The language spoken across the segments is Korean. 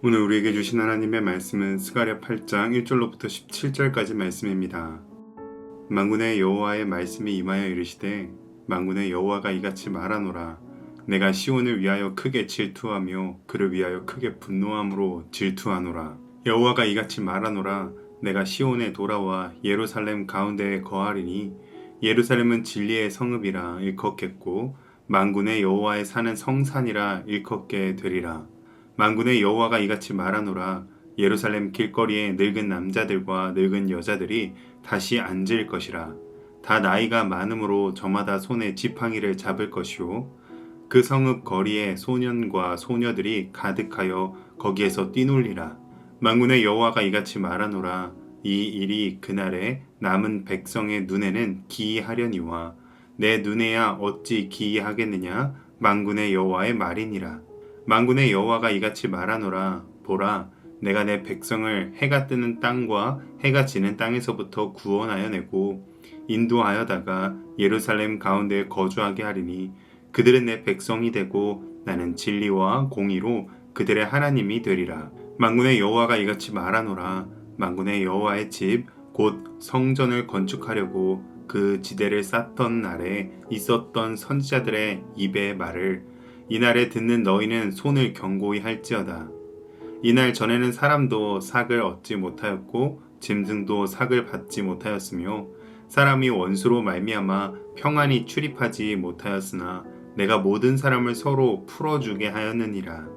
오늘 우리에게 주신 하나님의 말씀은 스가랴 8장 1절로부터 17절까지 말씀입니다. 만군의 여호와의 말씀이 임하여 이르시되 만군의 여호와가 이같이 말하노라. 내가 시온을 위하여 크게 질투하며 그를 위하여 크게 분노함으로 질투하노라. 여호와가 이같이 말하노라. 내가 시온에 돌아와 예루살렘 가운데에 거하리니 예루살렘은 진리의 성읍이라 일컫겠고 만군의 여호와의 사는 성산이라 일컫게 되리라. 만군의 여호와가 이같이 말하노라. 예루살렘 길거리에 늙은 남자들과 늙은 여자들이 다시 앉을 것이라. 다 나이가 많으므로 저마다 손에 지팡이를 잡을 것이요 그 성읍 거리에 소년과 소녀들이 가득하여 거기에서 뛰놀리라. 만군의 여호와가 이같이 말하노라. 이 일이 그날에 남은 백성의 눈에는 기이하려니와 내 눈에야 어찌 기이하겠느냐. 만군의 여호와의 말이니라. 만군의 여호와가 이같이 말하노라. 보라, 내가 내 백성을 해가 뜨는 땅과 해가 지는 땅에서부터 구원하여 내고 인도하여다가 예루살렘 가운데에 거주하게 하리니 그들은 내 백성이 되고 나는 진리와 공의로 그들의 하나님이 되리라. 만군의 여호와가 이같이 말하노라. 만군의 여호와의 집 곧 성전을 건축하려고 그 지대를 쌓던 날에 있었던 선지자들의 입의 말을 이날에 듣는 너희는 손을 견고히 할지어다. 이날 전에는 사람도 삭을 얻지 못하였고 짐승도 삭을 받지 못하였으며 사람이 원수로 말미암아 평안히 출입하지 못하였으나 내가 모든 사람을 서로 풀어주게 하였느니라.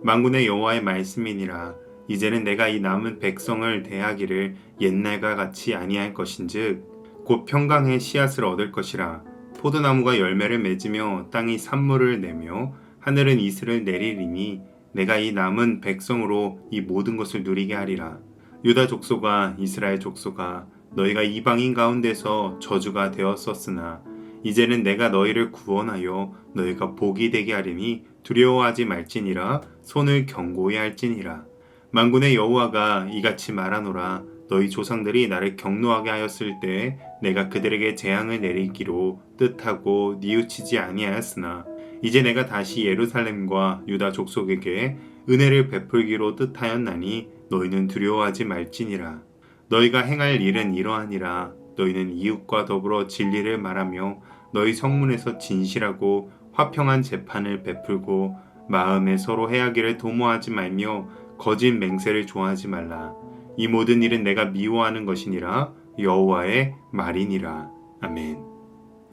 만군의 여호와의 말씀이니라. 이제는 내가 이 남은 백성을 대하기를 옛날과 같이 아니할 것인즉 곧 평강의 씨앗을 얻을 것이라. 포도나무가 열매를 맺으며 땅이 산물을 내며 하늘은 이슬을 내리리니 내가 이 남은 백성으로 이 모든 것을 누리게 하리라. 유다 족속아 이스라엘 족속아 너희가 이방인 가운데서 저주가 되었었으나 이제는 내가 너희를 구원하여 너희가 복이 되게 하리니 두려워하지 말지니라. 손을 견고히 할지니라. 만군의 여호와가 이같이 말하노라. 너희 조상들이 나를 경노하게 하였을 때 내가 그들에게 재앙을 내리기로 뜻하고 뉘우치지 아니하였으나 이제 내가 다시 예루살렘과 유다 족속에게 은혜를 베풀기로 뜻하였나니 너희는 두려워하지 말지니라. 너희가 행할 일은 이러하니라. 너희는 이웃과 더불어 진리를 말하며 너희 성문에서 진실하고 화평한 재판을 베풀고 마음에 서로 해하기를 도모하지 말며 거짓 맹세를 좋아하지 말라. 이 모든 일은 내가 미워하는 것이니라. 여호와의 말이니라. 아멘.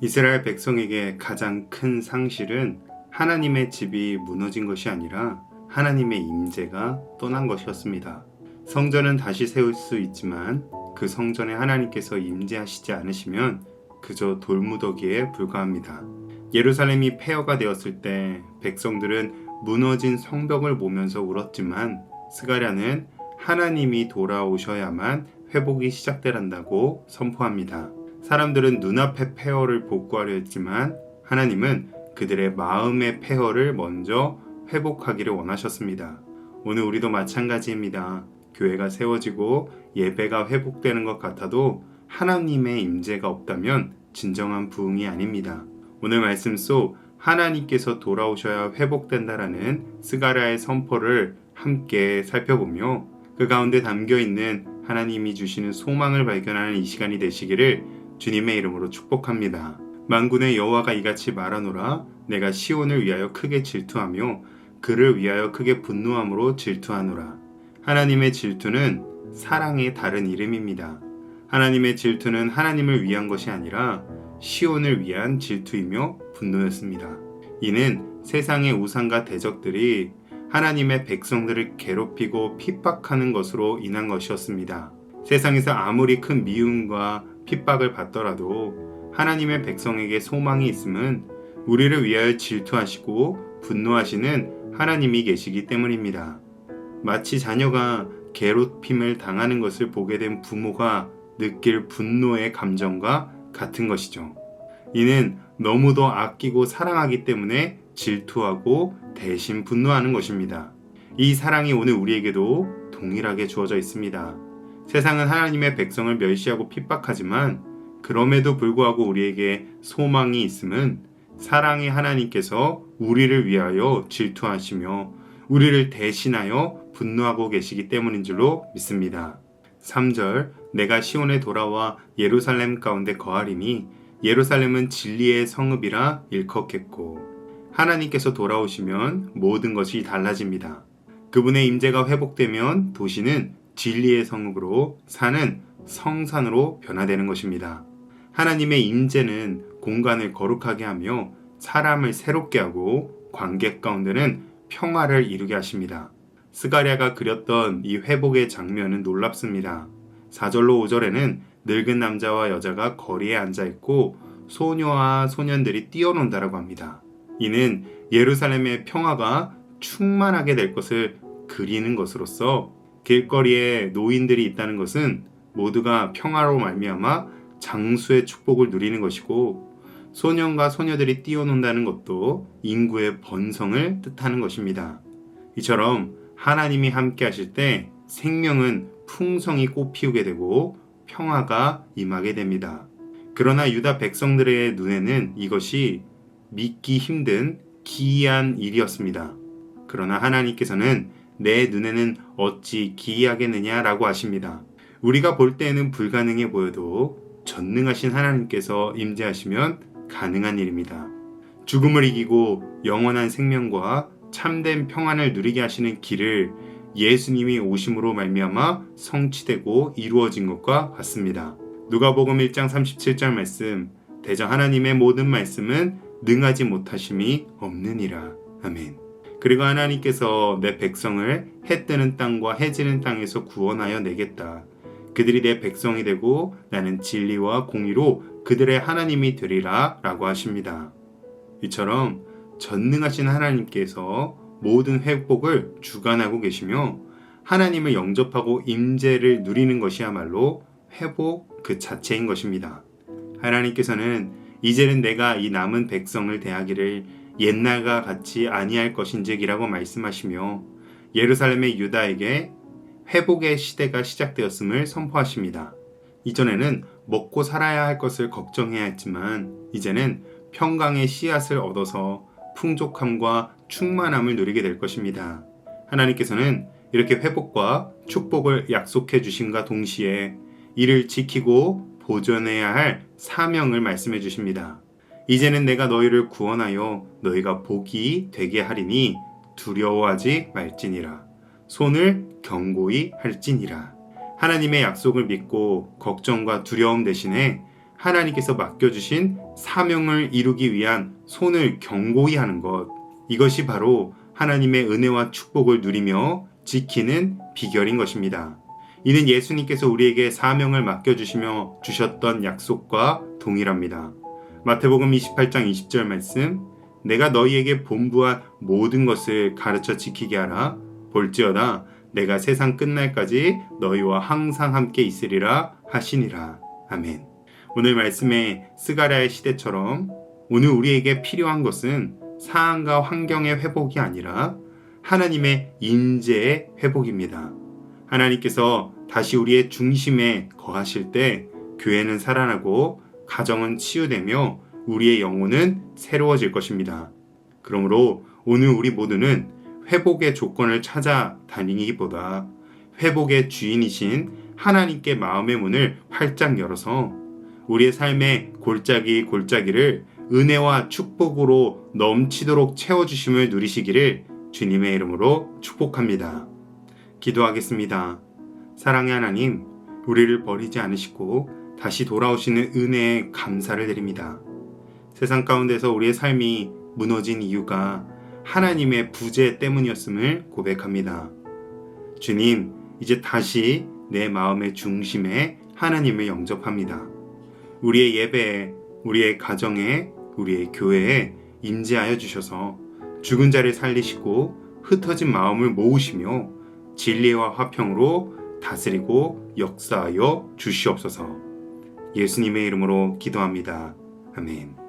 이스라엘 백성에게 가장 큰 상실은 하나님의 집이 무너진 것이 아니라 하나님의 임재가 떠난 것이었습니다. 성전은 다시 세울 수 있지만 그 성전에 하나님께서 임재하시지 않으시면 그저 돌무더기에 불과합니다. 예루살렘이 폐허가 되었을 때 백성들은 무너진 성벽을 보면서 울었지만 스가랴는 하나님이 돌아오셔야만 회복이 시작되란다고 선포합니다. 사람들은 눈앞의 폐허를 복구하려 했지만 하나님은 그들의 마음의 폐허를 먼저 회복하기를 원하셨습니다. 오늘 우리도 마찬가지입니다. 교회가 세워지고 예배가 회복되는 것 같아도 하나님의 임재가 없다면 진정한 부흥이 아닙니다. 오늘 말씀 속 하나님께서 돌아오셔야 회복된다라는 스가랴의 선포를 함께 살펴보며 그 가운데 담겨있는 하나님이 주시는 소망을 발견하는 이 시간이 되시기를 주님의 이름으로 축복합니다. 만군의 여호와가 이같이 말하노라. 내가 시온을 위하여 크게 질투하며 그를 위하여 크게 분노함으로 질투하노라. 하나님의 질투는 사랑의 다른 이름입니다. 하나님의 질투는 하나님을 위한 것이 아니라 시온을 위한 질투이며 분노였습니다. 이는 세상의 우상과 대적들이 하나님의 백성들을 괴롭히고 핍박하는 것으로 인한 것이었습니다. 세상에서 아무리 큰 미움과 핍박을 받더라도 하나님의 백성에게 소망이 있음은 우리를 위하여 질투하시고 분노하시는 하나님이 계시기 때문입니다. 마치 자녀가 괴롭힘을 당하는 것을 보게 된 부모가 느낄 분노의 감정과 같은 것이죠. 이는 너무도 아끼고 사랑하기 때문에 질투하고 대신 분노하는 것입니다. 이 사랑이 오늘 우리에게도 동일하게 주어져 있습니다. 세상은 하나님의 백성을 멸시하고 핍박하지만 그럼에도 불구하고 우리에게 소망이 있음은 사랑의 하나님께서 우리를 위하여 질투하시며 우리를 대신하여 분노하고 계시기 때문인 줄로 믿습니다. 3절 내가 시온에 돌아와 예루살렘 가운데 거하리니 예루살렘은 진리의 성읍이라 일컫겠고 하나님께서 돌아오시면 모든 것이 달라집니다. 그분의 임재가 회복되면 도시는 진리의 성읍으로 산은 성산으로 변화되는 것입니다. 하나님의 임재는 공간을 거룩하게 하며 사람을 새롭게 하고 관계 가운데는 평화를 이루게 하십니다. 스가랴가 그렸던 이 회복의 장면은 놀랍습니다. 4절로 5절에는 늙은 남자와 여자가 거리에 앉아있고 소녀와 소년들이 뛰어논다라고 합니다. 이는 예루살렘의 평화가 충만하게 될 것을 그리는 것으로서 길거리에 노인들이 있다는 것은 모두가 평화로 말미암아 장수의 축복을 누리는 것이고 소년과 소녀들이 뛰어논다는 것도 인구의 번성을 뜻하는 것입니다. 이처럼 하나님이 함께 하실 때 생명은 풍성히 꽃피우게 되고 평화가 임하게 됩니다. 그러나 유다 백성들의 눈에는 이것이 믿기 힘든 기이한 일이었습니다. 그러나 하나님께서는 내 눈에는 어찌 기이하겠느냐라고 하십니다. 우리가 볼 때에는 불가능해 보여도 전능하신 하나님께서 임재하시면 가능한 일입니다. 죽음을 이기고 영원한 생명과 참된 평안을 누리게 하시는 길을 예수님이 오심으로 말미암아 성취되고 이루어진 것과 같습니다. 누가복음 1장 37절 말씀 대저 하나님의 모든 말씀은 능하지 못하심이 없느니라. 아멘. 그리고 하나님께서 내 백성을 해 뜨는 땅과 해 지는 땅에서 구원하여 내겠다. 그들이 내 백성이 되고 나는 진리와 공의로 그들의 하나님이 되리라 라고 하십니다. 이처럼 전능하신 하나님께서 모든 회복을 주관하고 계시며 하나님을 영접하고 임재를 누리는 것이야말로 회복 그 자체인 것입니다. 하나님께서는 이제는 내가 이 남은 백성을 대하기를 옛날과 같이 아니할 것인즉이라고 말씀하시며 예루살렘의 유다에게 회복의 시대가 시작되었음을 선포하십니다. 이전에는 먹고 살아야 할 것을 걱정해야 했지만 이제는 평강의 씨앗을 얻어서 풍족함과 충만함을 누리게 될 것입니다. 하나님께서는 이렇게 회복과 축복을 약속해 주심과 동시에 이를 지키고 보존해야 할 사명을 말씀해 주십니다. 이제는 내가 너희를 구원하여 너희가 복이 되게 하리니 두려워하지 말지니라. 손을 견고히 할지니라. 하나님의 약속을 믿고 걱정과 두려움 대신에 하나님께서 맡겨주신 사명을 이루기 위한 손을 견고히 하는 것, 이것이 바로 하나님의 은혜와 축복을 누리며 지키는 비결인 것입니다. 이는 예수님께서 우리에게 사명을 맡겨주시며 주셨던 약속과 동일합니다. 마태복음 28장 20절 말씀, 내가 너희에게 본부한 모든 것을 가르쳐 지키게 하라. 볼지어다 내가 세상 끝날까지 너희와 항상 함께 있으리라 하시니라. 아멘. 오늘 말씀의 스가랴의 시대처럼 오늘 우리에게 필요한 것은 상황과 환경의 회복이 아니라 하나님의 임재의 회복입니다. 하나님께서 다시 우리의 중심에 거하실 때 교회는 살아나고 가정은 치유되며 우리의 영혼은 새로워질 것입니다. 그러므로 오늘 우리 모두는 회복의 조건을 찾아 다니기보다 회복의 주인이신 하나님께 마음의 문을 활짝 열어서 우리의 삶의 골짜기를 은혜와 축복으로 넘치도록 채워주심을 누리시기를 주님의 이름으로 축복합니다. 기도하겠습니다. 사랑의 하나님, 우리를 버리지 않으시고 다시 돌아오시는 은혜에 감사를 드립니다. 세상 가운데서 우리의 삶이 무너진 이유가 하나님의 부재 때문이었음을 고백합니다. 주님, 이제 다시 내 마음의 중심에 하나님을 영접합니다. 우리의 예배에, 우리의 가정에, 우리의 교회에 임재하여 주셔서 죽은 자를 살리시고 흩어진 마음을 모으시며 진리와 화평으로 다스리고 역사하여 주시옵소서. 예수님의 이름으로 기도합니다. 아멘.